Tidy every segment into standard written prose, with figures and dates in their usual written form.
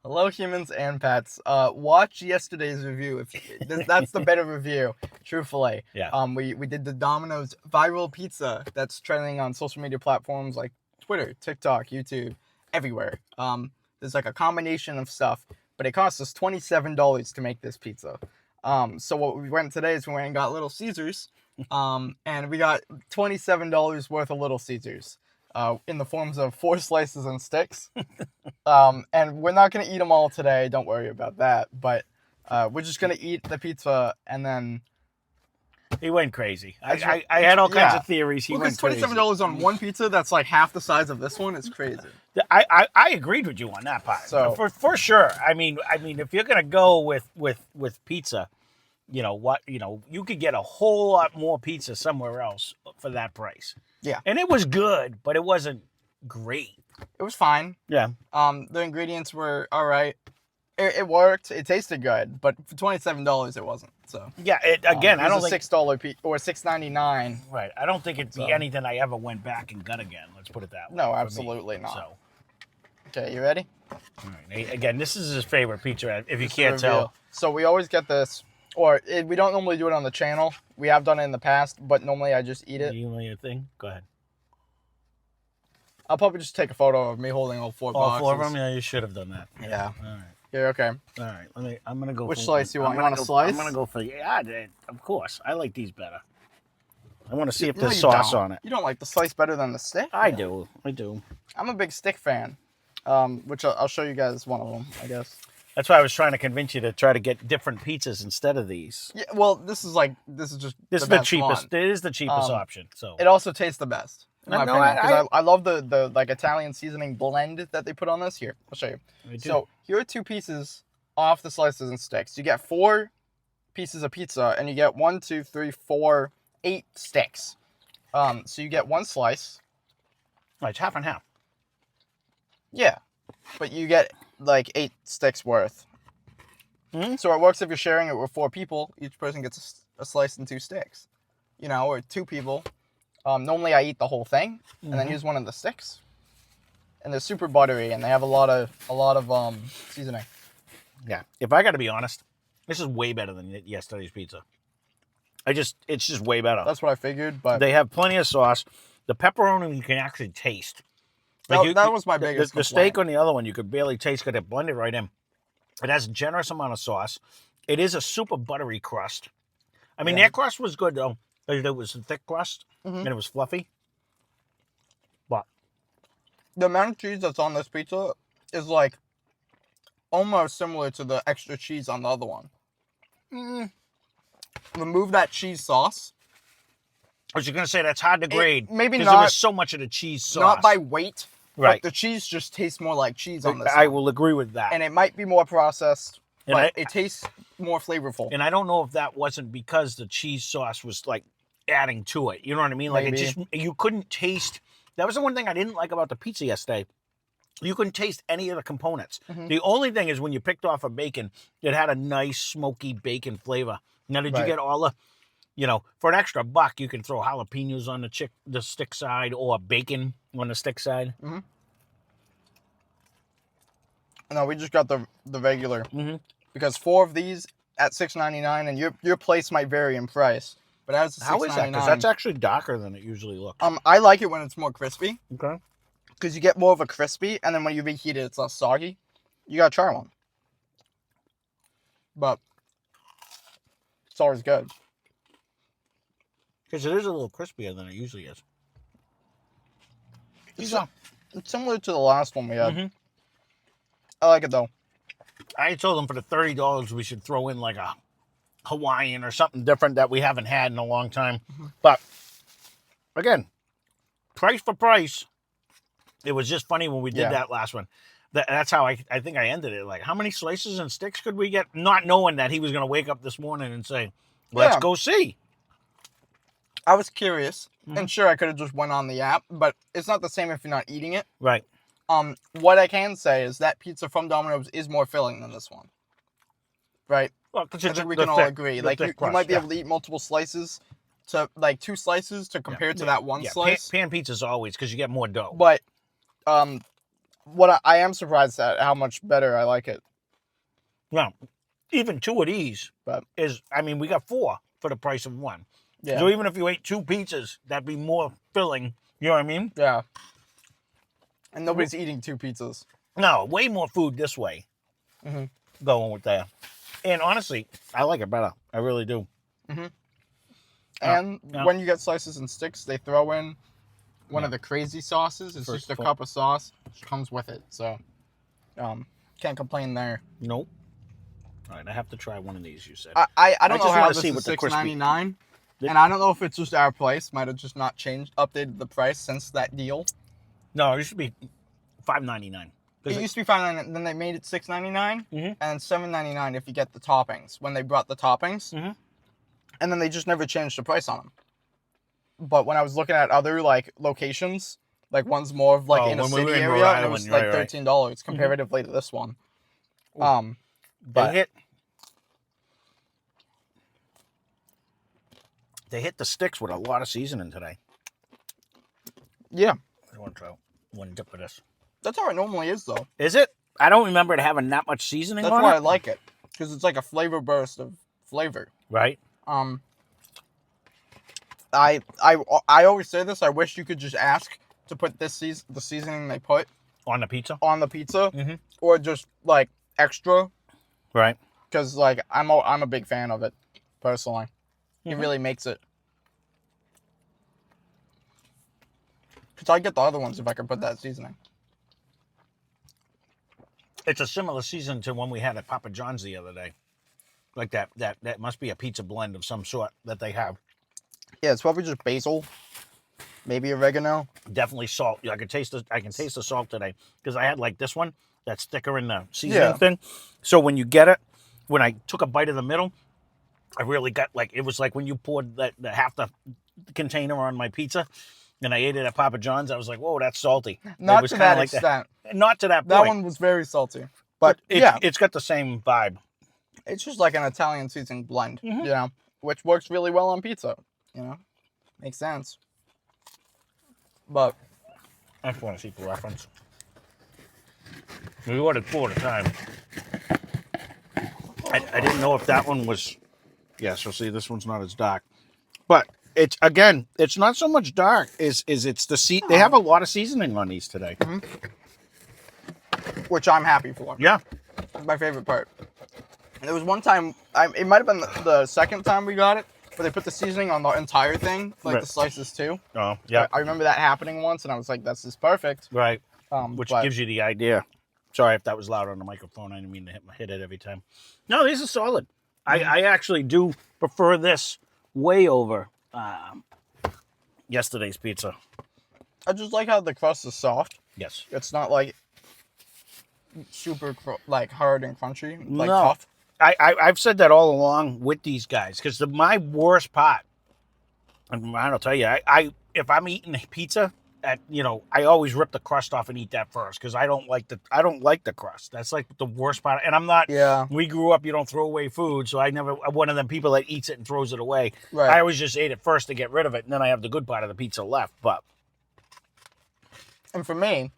Hello, humans and pets. Watch yesterday's review. That's the better review, truthfully. Yeah. We did the Domino's viral pizza that's trending on social media platforms like Twitter, TikTok, YouTube, everywhere. There's like a combination of stuff, but it cost us $27 to make this pizza. So what we went today is we went and got Little Caesars, and we got $27 worth of Little Caesars. In the forms of 4 slices and sticks. And we're not going to eat them all today. Don't worry about that. But we're just going to eat the pizza and then... He went crazy. I had all kinds of theories. He went crazy. $27 on one pizza that's like half the size of this one is crazy. I agreed with you on that part. So for sure. I mean, if you're going to go with pizza, you could get a whole lot more pizza somewhere else for that price. Yeah. And it was good, but it wasn't great. It was fine. Yeah. The ingredients were all right. It worked. It tasted good, but for $27 it wasn't. So yeah. I don't think $6 or $6.99. Right. I don't think it'd be anything I ever went back and got again. Let's put it that way. No, absolutely not. So. Okay, you ready? All right. Again, this is his favorite pizza. If you can't tell. So we always get this. We don't normally do it on the channel. We have done it in the past, but normally I just eat it. You want your thing? Go ahead. I'll probably just take a photo of me holding all 4 boxes. All 4 of them? Yeah, you should have done that. Yeah. All right. Yeah, okay. All right. I'm going to go Which slice you want? You want a slice? I'm going to go for... Yeah, of course. I like these better. I want to see if there's sauce on it. You don't like the slice better than the stick? I do. I'm a big stick fan, which I'll show you guys one of them, I guess. That's why I was trying to convince you to try to get different pizzas instead of these. Yeah, well, this is just the cheapest. It is the cheapest option. So it also tastes the best. In my opinion, because I love the like Italian seasoning blend that they put on this. Here, I'll show you. So here are 2 pieces off the slices and sticks. You get 4 pieces of pizza, and you get 1, 2, 3, 4, 8 sticks. So you get 1 slice. Right, it's half and half. Yeah, but you get like 8 sticks worth. Mm-hmm. So it works if you're sharing it with 4 people. Each person gets a slice and 2 sticks. Or 2 people. Normally I eat the whole thing and then use one of the sticks. And they're super buttery and they have a lot of seasoning. Yeah. If I got to be honest, this is way better than yesterday's pizza. It's just way better. That's what I figured, but they have plenty of sauce. The pepperoni you can actually taste. That was my biggest The steak on the other one you could barely taste because it blended right in. It has a generous amount of sauce. It is a super buttery crust. I mean, their crust was good though. It was a thick crust and it was fluffy. But the amount of cheese that's on this pizza is like almost similar to the extra cheese on the other one. Remove that cheese sauce. I was going to say that's hard to grade. Maybe not. Because there was so much of the cheese sauce. Not by weight. Right. But the cheese just tastes more like cheese on this I one. will agree with that. And it might be more processed, but it tastes more flavorful. And I don't know if that wasn't because the cheese sauce was like adding to it. You know what I mean? Like Maybe. You couldn't taste. That was the one thing I didn't like about the pizza yesterday. You couldn't taste any of the components. The only thing is when you picked off a bacon, it had a nice smoky bacon flavor. Now, did you get all the... for an extra $1, you can throw jalapenos on the stick side or bacon on the stick side. No, we just got the regular. Because 4 of these at $6.99, and your place might vary in price. But as $6.99, how is that? Because that's actually darker than it usually looks. I like it when it's more crispy. Okay. Because you get more of a crispy, and then when you reheat it, it's less soggy. You gotta try one. But it's always good. Because it is a little crispier than it usually is. It's similar to the last one we had. I like it though. I told them for the $30 we should throw in like a Hawaiian or something different that we haven't had in a long time. But again, price for price. It was just funny when we did that last one. That's how I think I ended it. Like, how many slices and sticks could we get? Not knowing that he was going to wake up this morning and say, let's go see. I was curious. And sure, I could have just went on the app, but it's not the same if you're not eating it. Right. What I can say is that pizza from Domino's is more filling than this one. Right? Well, I think we can all agree. Like, you might be able to eat multiple slices to, like, 2 slices to compare to that one slice. Pan pizza's always, because you get more dough. But I am surprised at how much better I like it. Now, even 2 of these But we got 4 for the price of 1. yeah, So even if you ate 2 pizzas, that'd be more filling. You know what I mean? yeah. And nobody's eating 2 pizzas. No, way more food this way. Mm-hmm. Going with that. And honestly, I like it better. I really do. Mm-hmm. And when you get slices and sticks, they throw in one of the crazy sauces. It's just a cup of sauce. Which comes with it. So, can't complain there. Nope. All right, I have to try one of these, you said. I don't know how this see is what the $6.99. And I don't know if it's just our price. Might have just not updated the price since that deal. No, it used to be $5.99. It used to be $5.99. Then they made it $6.99 and $7.99 if you get the toppings. When they brought the toppings, and then they just never changed the price on them. But when I was looking at other like locations, like one's more of like in a city area, and it was like $13 comparatively to this one. But they hit the sticks with a lot of seasoning today. Yeah, I want to try one dip of this. That's how it normally is, though. Is it? I don't remember it having that much seasoning on it. That's why I like it, because it's like a flavor burst of flavor. Right. I always say this. I wish you could just ask to put the seasoning they put on the pizza, or just like extra. Right. Because like I'm a big fan of it, personally. It really makes it. Because I'd get the other ones if I could put that seasoning. It's a similar season to when we had at Papa John's the other day. Like that must be a pizza blend of some sort that they have. Yeah, it's probably just basil, maybe oregano. Definitely salt. I can taste the salt today because I had like this one that's thicker in the seasoning thing. So when you get it, when I took a bite of the middle, I really got like it was like when you poured the half the container on my pizza. And I ate it at Papa John's. I was like, "Whoa, that's salty." Not to that extent. Not to that point. That one was very salty, but it's got the same vibe. It's just like an Italian seasoning blend, you know, which works really well on pizza. You know, makes sense. But I just want to see the reference. We ordered 4 at a time. I didn't know if that one was. Yeah, so see, this one's not as dark, but. It's not so much dark. It's the They have a lot of seasoning on these today, which I'm happy for. Yeah, it's my favorite part. And there was one time, it might have been the second time we got it, where they put the seasoning on the entire thing, like the slices too. Oh, yeah. I remember that happening once, and I was like, "This is perfect." Right. Which gives you the idea. Sorry if that was loud on the microphone. I didn't mean to hit it every time. No, these are solid. I actually do prefer this way over. Yesterday's pizza. I just like how the crust is soft. Yes. It's not like super like hard and crunchy, like tough. I've said that all along with these guys because my worst part, and I'll tell you, if I'm eating a pizza, I always rip the crust off and eat that first because I don't like the crust. That's like the worst part. And I'm not. Yeah. We grew up, you don't throw away food, so I'm one of them people that eats it and throws it away. Right. I always just ate it first to get rid of it, and then I have the good part of the pizza left. And for me,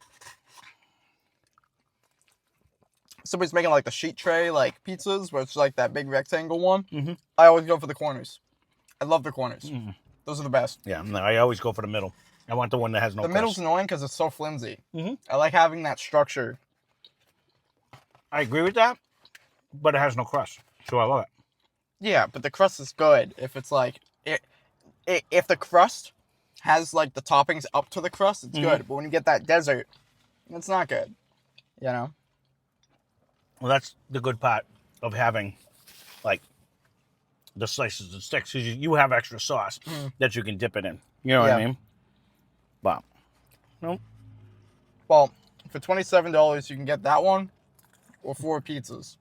somebody's making like the sheet tray like pizzas, where it's like that big rectangle one. I always go for the corners. I love the corners. Those are the best. Yeah, no, I always go for the middle. I want the one that has no crust. The middle's annoying because it's so flimsy. I like having that structure. I agree with that, but it has no crust, so I love it. Yeah, but the crust is good if it's like if the crust has like the toppings up to the crust, it's good. But when you get that desert, it's not good. You know. Well, that's the good part of having like the slices and sticks because you have extra sauce that you can dip it in. You know what I mean? But no. Well, for $27, you can get that one or 4 pizzas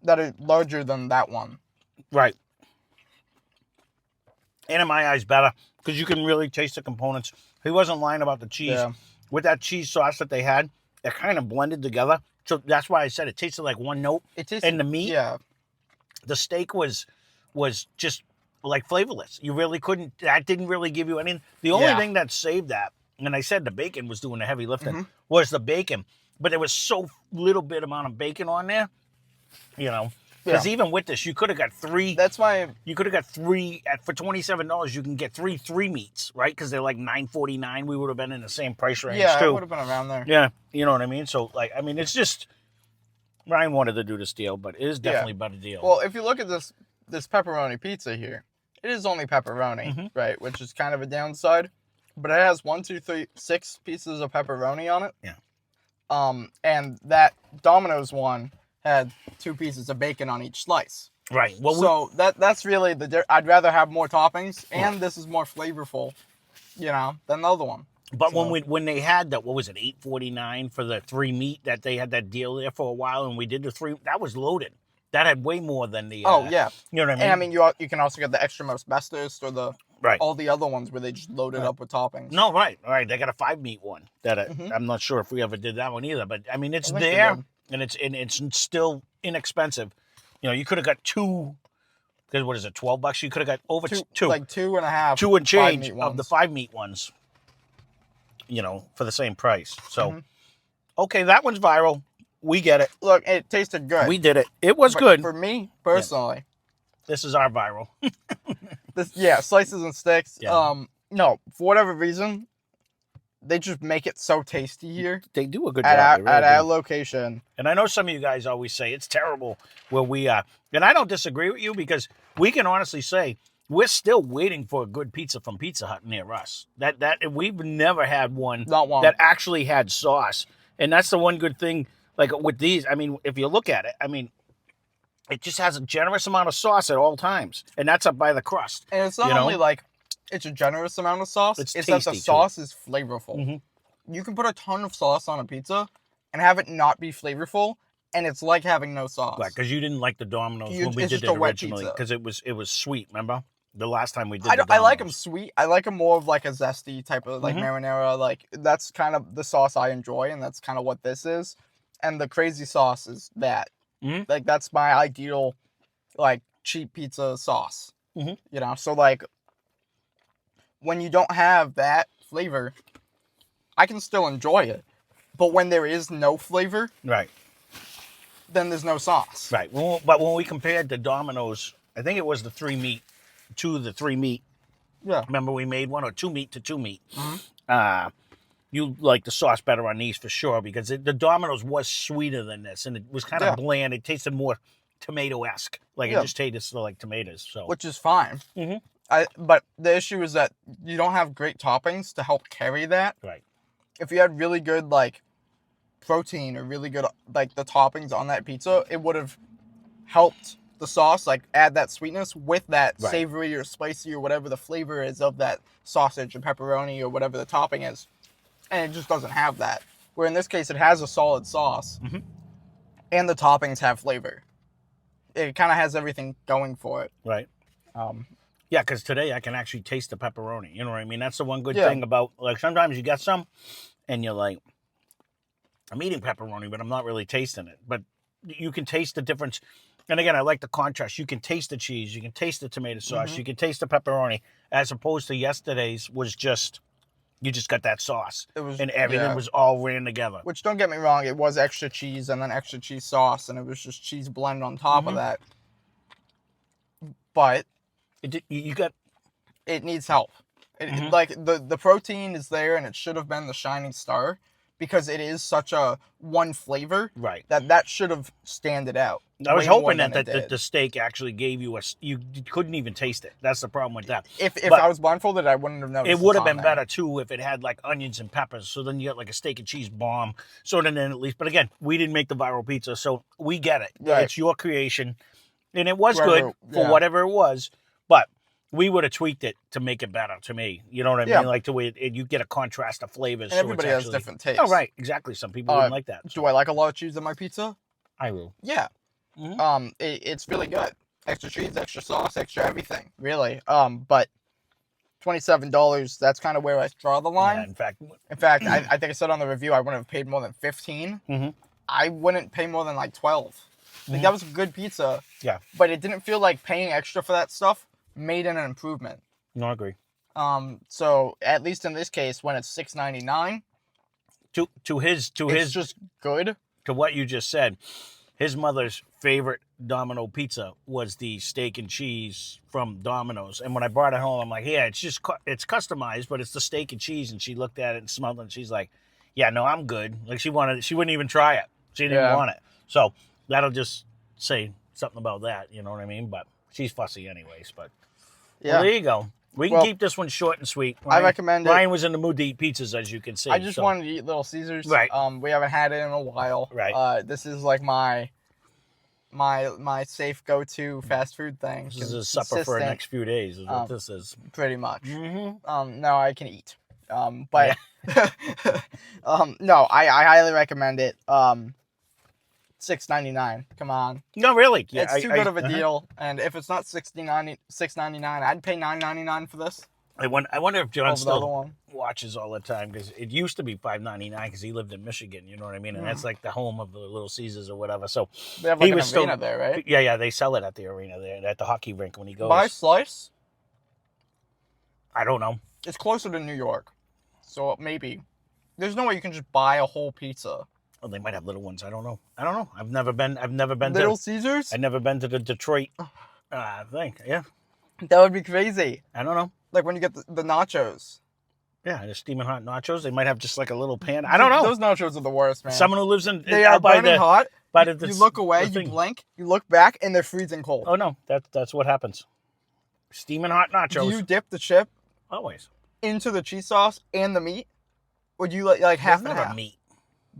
that are larger than that one. Right. And in my eyes, better because you can really taste the components. He wasn't lying about the cheese. Yeah. With that cheese sauce that they had, it kind of blended together. So that's why I said it tasted like one note. It tasted, and the meat, the steak was just like flavorless. You really couldn't. That didn't really give you anything. The only thing that saved that and I said the bacon was doing the heavy lifting, was the bacon. But there was so little bit amount of bacon on there, you know. Because even with this, you could have got 3. That's why you could have got 3 for $27. You can get 3 meats, right? Because they're like $9.49. We would have been in the same price range too. Yeah, it would have been around there. Yeah, you know what I mean. So like, I mean, it's just Ryan wanted to do this deal, but it is definitely a better deal. Well, if you look at this pepperoni pizza here, it is only pepperoni, right? Which is kind of a downside, but it has 1, 2, 3, 6 pieces of pepperoni on it. Yeah. And that Domino's one had 2 pieces of bacon on each slice. Right. Well, so that's really I'd rather have more toppings, and this is more flavorful, you know, than the other one. But when they had that, what was it, $8.49 for the 3 meat that they had that deal there for a while, and we did the 3, that was loaded. That had way more than the. Oh yeah. You know what I mean? And I mean, you can also get the extra most bestest or the all the other ones where they just load it up with toppings. No, right. They got a 5 meat one that I'm not sure if we ever did that one either. But I mean, it's there, and it's still inexpensive. You know, you could have got 2. Because what is it, $12? You could have got over 2, like 2.5, 2 and change of the 5 meat ones. You know, for the same price. So, okay, that one's viral. We get it. Look, it tasted good. We did it. It was good. For me, personally. This is our viral. Slices and sticks. Yeah. No, for whatever reason, they just make it so tasty here. They do a good job. At our location. And I know some of you guys always say it's terrible where we are. And I don't disagree with you because we can honestly say we're still waiting for a good pizza from Pizza Hut near us. That we've never had one that actually had sauce. And that's the one good thing. Like with these, I mean, if you look at it, I mean, it just has a generous amount of sauce at all times. And that's up by the crust. And it's not only like it's a generous amount of sauce, it's that the sauce is flavorful. You can put a ton of sauce on a pizza and have it not be flavorful, and it's like having no sauce. Right, because you didn't like the Domino's when we did it originally. Because it was sweet, remember? The last time we did I like them sweet. I like them more of like a zesty type of like marinara. Like that's kind of the sauce I enjoy, and that's kind of what this is. And the crazy sauce is that. Like that's my ideal, like cheap pizza sauce. You know, so like when you don't have that flavor, I can still enjoy it. But when there is no flavor, right, then there's no sauce. Right. Well, but when we compared the Domino's, I think it was the 3 meat. 2 of the 3 meat. Yeah. Remember we made one, or 2 meat to 2 meat. You like the sauce better on these for sure because the Domino's was sweeter than this, and it was kind of bland. It tasted more tomato-esque, like it just tasted like tomatoes. So which is fine. But the issue is that you don't have great toppings to help carry that. Right. If you had really good like protein or really good like the toppings on that pizza, it would have helped the sauce, like add that sweetness with that savory or spicy or whatever the flavor is of that sausage or pepperoni or whatever the topping is. And it just doesn't have that. Where in this case, it has a solid sauce and the toppings have flavor. It kind of has everything going for it. Right. Yeah, because today I can actually taste the pepperoni. You know what I mean? That's the one good thing about, like, sometimes you get some and you're like, I'm eating pepperoni, but I'm not really tasting it. But you can taste the difference. And again, I like the contrast. You can taste the cheese. You can taste the tomato sauce. You can taste the pepperoni. As opposed to yesterday's was just, you just got that sauce. And everything was all ran together. Which, don't get me wrong, it was extra cheese and then extra cheese sauce. And it was just cheese blend on top of that. But it needs help. Like, the protein is there and it should have been the shining star. Because it is such a one flavor, that should have standed out. I was hoping that the steak actually gave you you couldn't even taste it. That's the problem with that. If I was blindfolded, I wouldn't have noticed. It would have been better too if it had like onions and peppers. So then you get like a steak and cheese bomb. So then at least, but again, we didn't make the viral pizza, so we get it. Right. It's your creation, and it was good for whatever it was, but we would have tweaked it to make it better to me. You know what I mean? Like the way you get a contrast of flavors. And everybody has different tastes. Oh, right. Exactly. Some people wouldn't like that. So. Do I like a lot of cheese on my pizza? I will. Yeah. It's really good. Extra cheese, extra sauce, extra everything. Really. But $27, that's kind of where I draw the line. Yeah, in fact, I think I said on the review I wouldn't have paid more than $15. I wouldn't pay more than like $12. Like, that was a good pizza. Yeah. But it didn't feel like paying extra for that stuff made an improvement. No, I agree. So at least in this case, when it's $6.99, It's just good. to what you just said, his mother's favorite Domino pizza was the steak and cheese from Domino's. And when I brought it home, I'm like, yeah, it's customized, but it's the steak and cheese. And she looked at it and smelled it, and she's like, yeah, no, I'm good. Like she wouldn't even try it. She didn't want it. So that'll just say something about that. You know what I mean? But she's fussy anyways. But well, there you go. We can keep this one short and sweet. I recommend it. Ryan was in the mood to eat pizzas, as you can see. I just wanted to eat Little Caesars. Right. We haven't had it in a while. Right. This is like my safe go-to fast food thing. This is a supper for the next few days is what this is. Pretty much. Mm-hmm. No, I can eat. But no, I highly recommend it. $6.99. Come on. No, really. Yeah, it's too good of a deal. And if it's not $6.99, I'd pay $9.99 for this. I wonder if John still watches all the time, because it used to be $5.99 because he lived in Michigan. You know what I mean? And that's like the home of the Little Caesars or whatever. So they have like an arena there, right? Yeah. They sell it at the arena there, at the hockey rink when he goes. Buy slice? I don't know. It's closer to New York, so maybe. There's no way you can just buy a whole pizza. Well, they might have little ones. I don't know. I've never been Little Caesars? I've never been to the Detroit thing. Yeah. That would be crazy. I don't know. Like when you get the nachos. Yeah, the steaming hot nachos. They might have just like a little pan. I don't know. Those nachos are the worst, man. Someone who lives in they are burning hot. You look away, you blink, you look back, and they're freezing cold. Oh no, that's what happens. Steaming hot nachos. Do you dip the chip always into the cheese sauce and the meat? Or do you like half and half? Meat.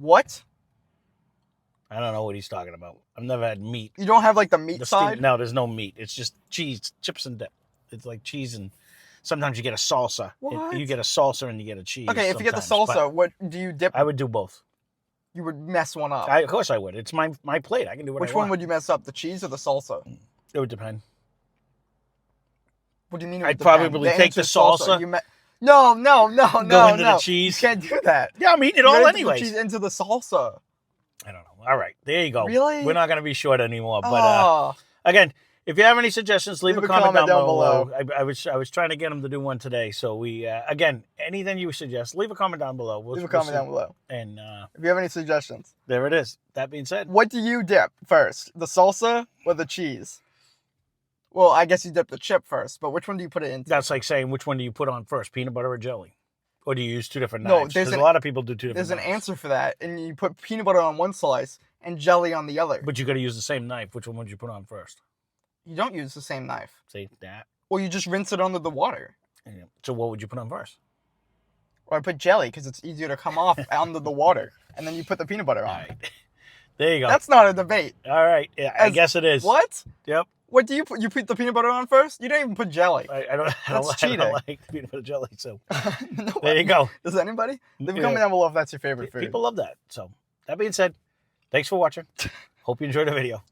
What? I don't know what he's talking about. I've never had meat. You don't have like the meat side? No, there's no meat. It's just cheese, chips and dip. It's like cheese, and sometimes you get a salsa. What? You get a salsa and you get a cheese. Okay, if you get the salsa, what do you dip? I would do both. You would mess one up. Of course I would. It's my plate. I can do what I want. Which one would you mess up, the cheese or the salsa? It would depend. What do you mean? I'd probably take the salsa. No. Go into the cheese. You can't do that. Yeah, I'm eating it all anyway. Cheese into the salsa. I don't know. All right, there you go. Really? We're not going to be short anymore. But again, if you have any suggestions, leave a comment down below. I was trying to get him to do one today. So we again, anything you suggest, leave a comment down below. Leave a comment down below. And if you have any suggestions, there it is. That being said, what do you dip first, the salsa or the cheese? Well, I guess you dip the chip first, but which one do you put it into? That's like saying, which one do you put on first, peanut butter or jelly? Or do you use two different knives? No, Because a lot of people do two different knives. There's an answer for that, and you put peanut butter on one slice and jelly on the other. But you got to use the same knife. Which one would you put on first? You don't use the same knife. See, that. Or you just rinse it under the water. Yeah. So what would you put on first? Or I put jelly, because it's easier to come off under the water. And then you put the peanut butter on. All right. There you go. That's not a debate. All right. Yeah, I guess it is. What? Yep. What do you put? You put the peanut butter on first? You don't even put jelly. I don't like peanut butter jelly, so no, there you go. Does anybody? Leave a comment down below if that's your favorite food. People love that. So that being said, thanks for watching. Hope you enjoyed the video.